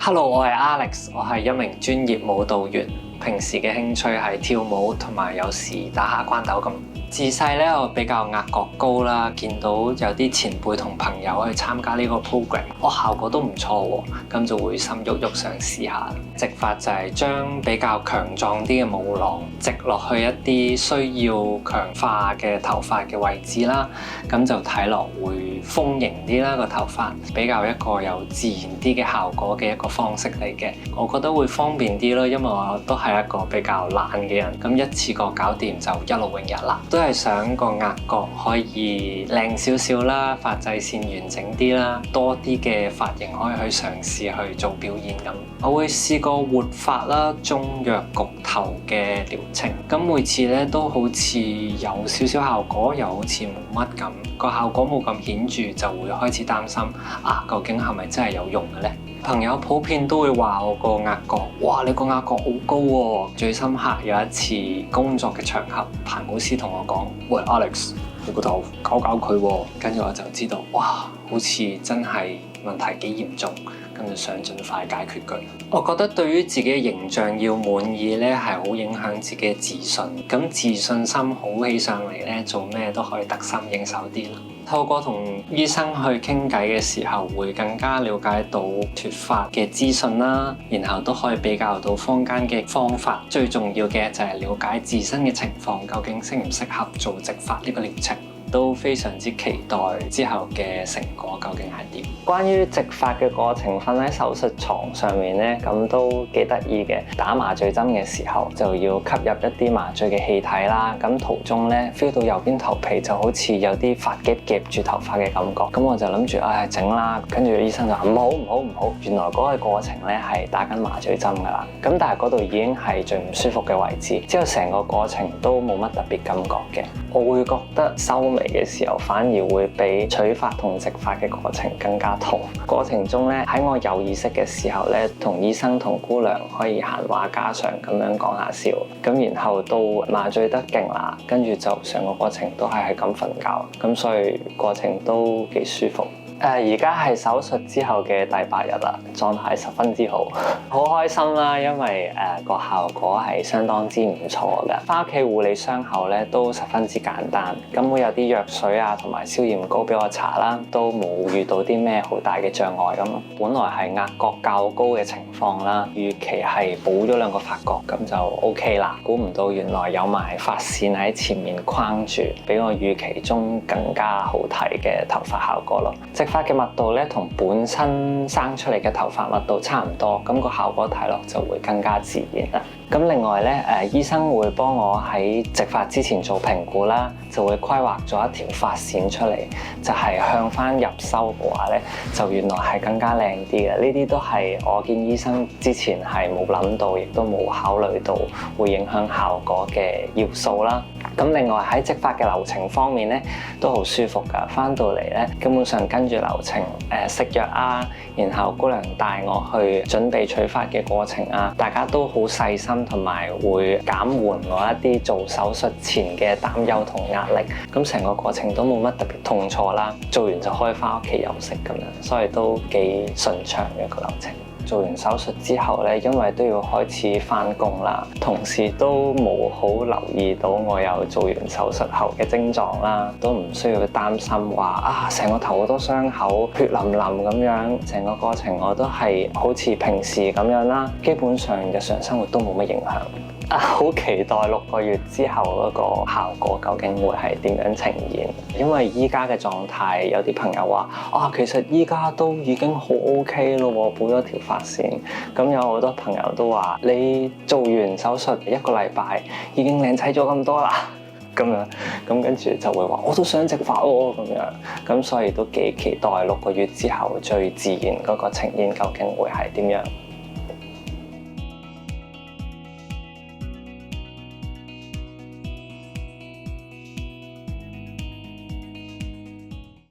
Hello，我係 Alex，我係一名專業舞蹈員，平時嘅興趣係跳舞同埋有時打下關斗咁。自細咧我比較額角高啦，見到有啲前輩同朋友去參加呢個 program，效果都唔錯喎，咁就會心喐喐想試下。直髮就係將比較強壯啲嘅毛囊直落去一啲需要強化嘅頭髮嘅位置啦，咁就睇落會豐盈啲啦，個頭髮比較一個有自然啲嘅效果嘅一個方式嚟嘅。我覺得會方便啲咯，因為我都係一個比較懶嘅人，咁一次過搞掂就一勞永逸啦。都係想個額角可以靚少少啦，髮際線完整啲啦，多啲嘅髮型可以去嘗試去做表演咁。我會試過活髮啦、中藥焗頭嘅療程，咁每次咧都好似有少少效果，又好似冇乜咁。個效果冇咁顯著，就會開始擔心究竟係咪真係有用嘅咧？朋友普遍都會話我個額角，哇！你個額角好高喎！最深刻有一次工作嘅場合，彭老師同我講：喂 Alex， 你個頭搞佢喎！跟住我就知道，哇！好似真係問題幾嚴重，咁就想盡快解決佢。我覺得對於自己嘅形象要滿意咧，係好影響自己嘅自信。咁自信心好起上嚟咧，做咩都可以得心應手啲咯。透過同醫生去傾偈嘅時候，會更加了解到脫髮嘅資訊啦，然後都可以比較到坊間嘅方法。最重要嘅就係了解自身嘅情況，究竟適唔適合做植髮呢個療程。都非常之期待之後嘅成果究竟係點。關於植髮嘅過程，瞓喺手術床上面咧，咁都幾得意嘅。打麻醉針嘅時候就要吸入一啲麻醉嘅氣體啦，咁途中咧 feel 到右邊頭皮就好似有啲髮夾夾住頭髮嘅感覺，咁我就諗住整啦，跟住醫生就話唔好，原來嗰個過程咧係打緊麻醉針噶啦，咁但係嗰度已經係最唔舒服嘅位置，之後成個過程都冇乜特別感覺嘅。我會覺得收尾嘅時候反而會比取髮同植髮嘅過程更加痛。過程中咧，喺我有意識嘅時候咧，同醫生同姑娘可以閒話家常咁樣講下笑，咁然後到麻醉得勁啦，跟住就成個過程都係咁瞓覺，咁所以過程都幾舒服。而家係手術之後嘅第8日啦，狀態十分之好，好開心啦，因為個效果係相當之唔錯嘅。返屋企護理傷口咧都十分之簡單，咁會有啲藥水同埋消炎膏俾我搽啦，都冇遇到啲咩好大嘅障礙咁。本來係額角較高嘅情況啦，預期係補咗2個髮角，咁就 OK 啦。估唔到原來有埋髮線喺前面框住，比我預期中更加好睇嘅頭髮效果咯。植髮嘅密度咧同本身生出嚟嘅頭髮密度差唔多，咁個效果睇落就會更加自然啦。咁另外咧，醫生會幫我喺植髮之前做評估啦，就會規劃咗一條髮線出嚟，就係向翻入修嘅話咧，就原來係更加靚啲嘅。呢啲都係我見醫生之前係冇諗到，亦都冇考慮到會影響效果嘅要素啦。咁另外喺植髮嘅流程方面咧，都好舒服㗎。翻到嚟咧，基本上跟住流程食藥然後姑娘帶我去準備取髮嘅過程大家都好細心，同埋會減緩我一啲做手術前嘅擔憂同壓力。咁成個過程都冇乜特別痛楚啦，做完就可以翻屋企休息咁樣，所以都幾順暢嘅個流程。做完手術之後咧，因為都要開始返工啦，同事都冇好留意到我有做完手術後嘅症狀啦，都唔需要擔心話成個頭好多傷口，血淋淋咁樣。成個過程我都係好似平時咁樣啦，基本上日常生活都冇乜影響。好期待6個月之後嗰個效果究竟會係點樣呈現？因為依家嘅狀態，有啲朋友話其實依家都已經好 OK 咯，補咗條髮線。咁有好多朋友都話你做完手術1個禮拜已經靚仔咗咁多啦，咁樣咁跟住就會話我都想植髮喎咁樣。咁所以都幾期待6個月之後最自然嗰個呈現究竟會係點樣？